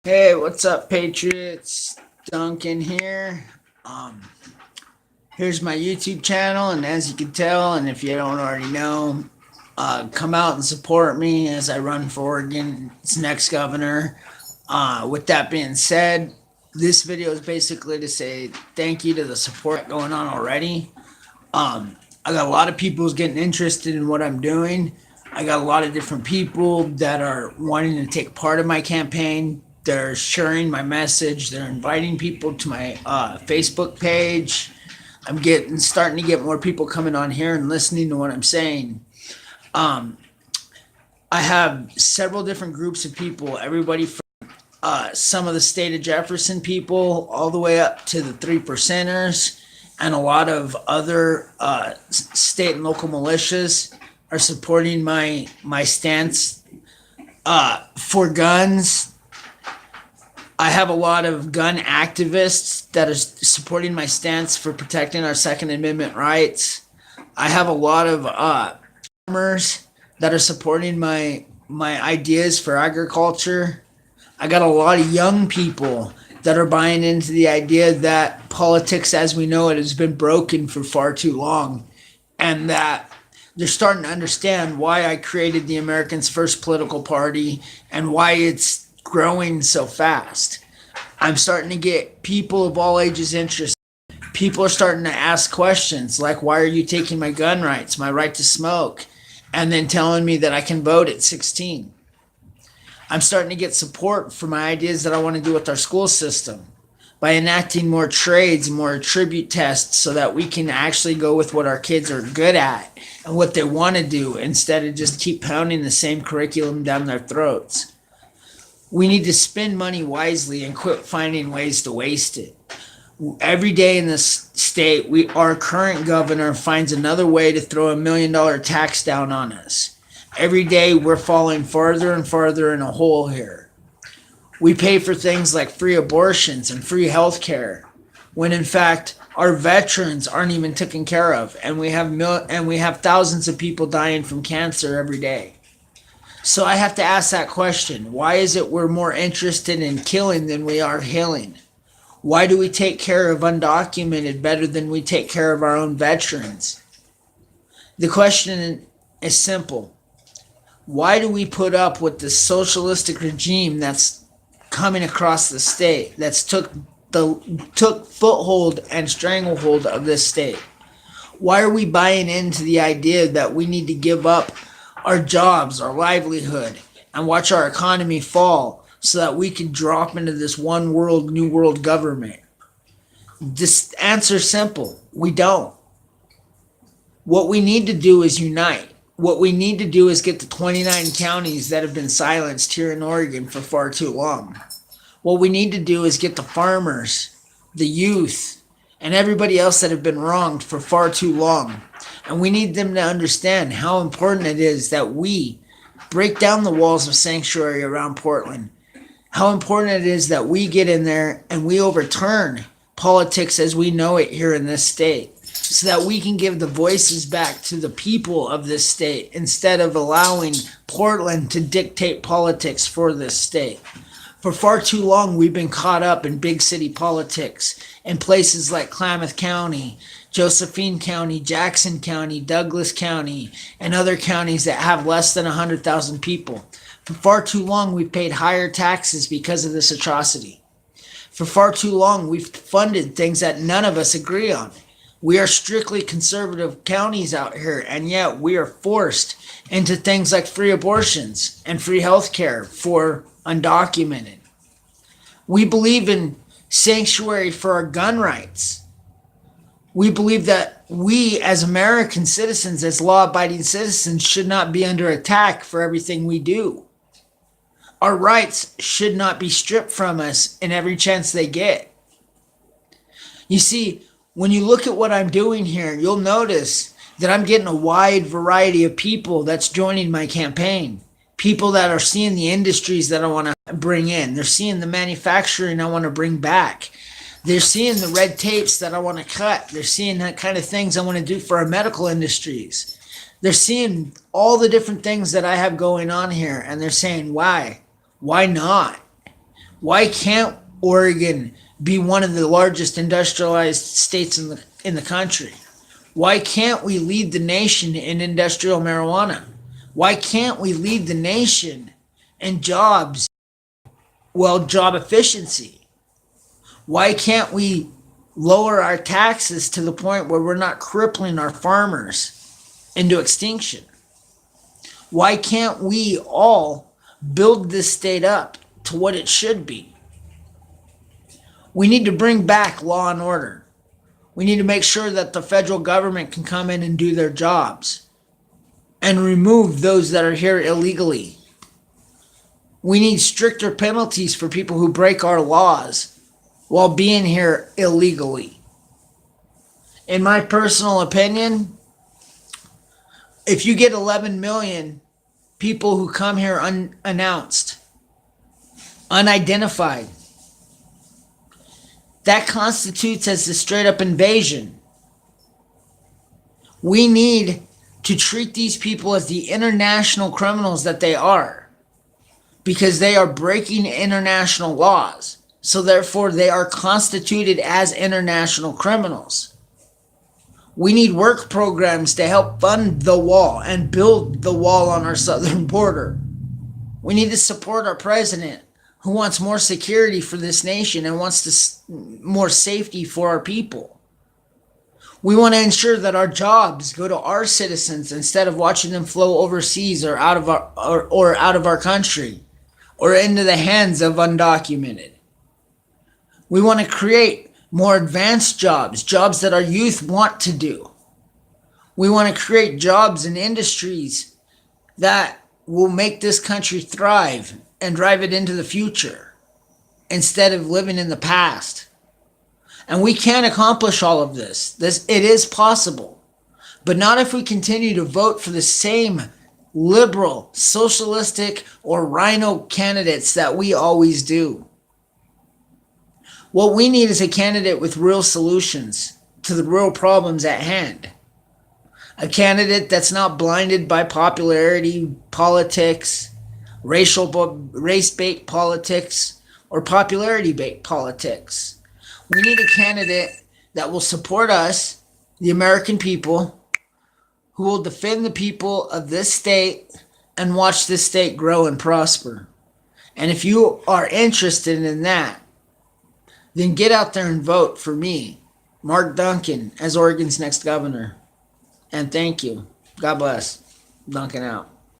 Hey, what's up, Patriots? Duncan here. Um, Here's my YouTube channel, and as you can tell, and if you don't already know, come out and support me as I run for Oregon's next governor. With that being said, this video is basically to say thank you to the support going on already. I got a lot of people getting interested in what I'm doing. I got a lot of different people that are wanting to take part of my campaign. They're sharing my message. They're inviting people to my Facebook page. I'm getting starting to get more people coming on here and listening to what I'm saying. I have several different groups of people. Everybody from some of the state of Jefferson people, all the way up to the 3%ers, and a lot of other state and local militias are supporting my stance for guns. I have a lot of gun activists that are supporting my stance for protecting our Second Amendment rights. I have a lot of farmers that are supporting my ideas for agriculture. I got a lot of young people that are buying into the idea that politics as we know it has been broken for far too long, and that they're starting to understand why I created the Americans' first political party and why it's growing so fast. I'm starting to get people of all ages interested. People are starting to ask questions like, why are you taking my gun rights, my right to smoke, and then telling me that I can vote at 16? I'm starting to get support for my ideas that I want to do with our school system by enacting more trades, more tribute tests, so that we can actually go with what our kids are good at and what they want to do instead of just keep pounding the same curriculum down their throats. We need to spend money wisely and quit finding ways to waste it. Every day in this state, our current governor finds another way to throw $1 million tax down on us. Every day we're falling farther and farther in a hole here. We pay for things like free abortions and free health care, when in fact our veterans aren't even taken care of, and we have thousands of people dying from cancer every day. So I have to ask that question: why is it we're more interested in killing than we are healing? Why do we take care of undocumented better than we take care of our own veterans? The question is simple. Why do we put up with the socialistic regime that's coming across the state, that's took foothold and stranglehold of this state? Why are we buying into the idea that we need to give up our jobs, our livelihood, and watch our economy fall so that we can drop into this one world, new world government? This answer is simple. We don't. What we need to do is unite. What we need to do is get the 29 counties that have been silenced here in Oregon for far too long. What we need to do is get the farmers, the youth, and everybody else that have been wronged for far too long. And we need them to understand how important it is that we break down the walls of sanctuary around Portland. How important it is that we get in there and we overturn politics as we know it here in this state, so that we can give the voices back to the people of this state instead of allowing Portland to dictate politics for this state. For far too long, we've been caught up in big city politics in places like Klamath County, Josephine County, Jackson County, Douglas County, and other counties that have less than 100,000 people. For far too long, we've paid higher taxes because of this atrocity. For far too long, we've funded things that none of us agree on. We are strictly conservative counties out here, and yet we are forced into things like free abortions and free health care for undocumented. We believe in sanctuary for our gun rights. We believe that we as American citizens, as law-abiding citizens, should not be under attack for everything we do. Our rights should not be stripped from us in every chance they get. You see, when you look at what I'm doing here, you'll notice that I'm getting a wide variety of people that's joining my campaign. People that are seeing the industries that I want to bring in. They're seeing the manufacturing I want to bring back. They're seeing the red tapes that I want to cut. They're seeing that kind of things I want to do for our medical industries. They're seeing all the different things that I have going on here, and they're saying, why? Why not? Why can't Oregon be one of the largest industrialized states in the country? Why can't we lead the nation in industrial marijuana? Why can't we lead the nation in jobs? Well, job efficiency. Why can't we lower our taxes to the point where we're not crippling our farmers into extinction? Why can't we all build this state up to what it should be? We need to bring back law and order. We need to make sure that the federal government can come in and do their jobs and remove those that are here illegally. We need stricter penalties for people who break our laws while being here illegally. In my personal opinion, if you get 11 million people who come here unannounced, unidentified, that constitutes as a straight up invasion. We need to treat these people as the international criminals that they are, because they are breaking international laws. So therefore they are constituted as international criminals. We need work programs to help fund the wall and build the wall on our southern border. We need to support our president, who wants more security for this nation and wants more safety for our people. We want to ensure that our jobs go to our citizens instead of watching them flow overseas or out of our country or into the hands of undocumented. We want to create more advanced jobs that our youth want to do. We want to create jobs in industries that will make this country thrive and drive it into the future instead of living in the past. And we can accomplish all of this. It is possible, but not if we continue to vote for the same liberal, socialistic, or rhino candidates that we always do. What we need is a candidate with real solutions to the real problems at hand. A candidate that's not blinded by popularity politics, race-based politics, or popularity-based politics. We need a candidate that will support us, the American people, who will defend the people of this state and watch this state grow and prosper. And if you are interested in that, then get out there and vote for me, Mark Duncan, as Oregon's next governor. And thank you. God bless. Duncan out.